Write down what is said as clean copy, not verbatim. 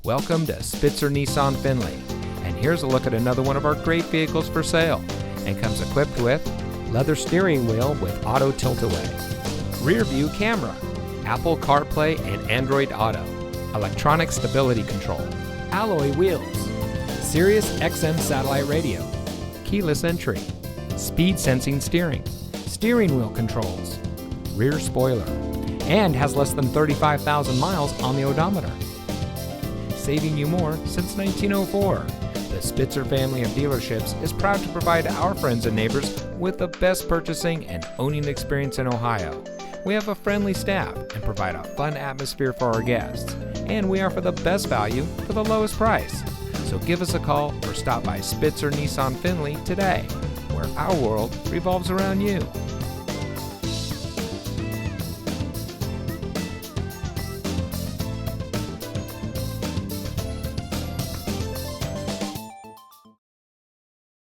Welcome to Spitzer Nissan Findlay, and here's a look at another one of our great vehicles for sale, and comes equipped with leather steering wheel with auto tilt-away, rear view camera, Apple CarPlay and Android Auto, electronic stability control, alloy wheels, Sirius XM satellite radio, keyless entry, speed sensing steering wheel controls, rear spoiler, and has less than 35,000 miles on the odometer. Saving you more since 1904. The Spitzer family of dealerships is proud to provide our friends and neighbors with the best purchasing and owning experience in Ohio. We have a friendly staff and provide a fun atmosphere for our guests. And we offer the best value for the lowest price. So give us a call or stop by Spitzer Nissan Findlay today, where our world revolves around you.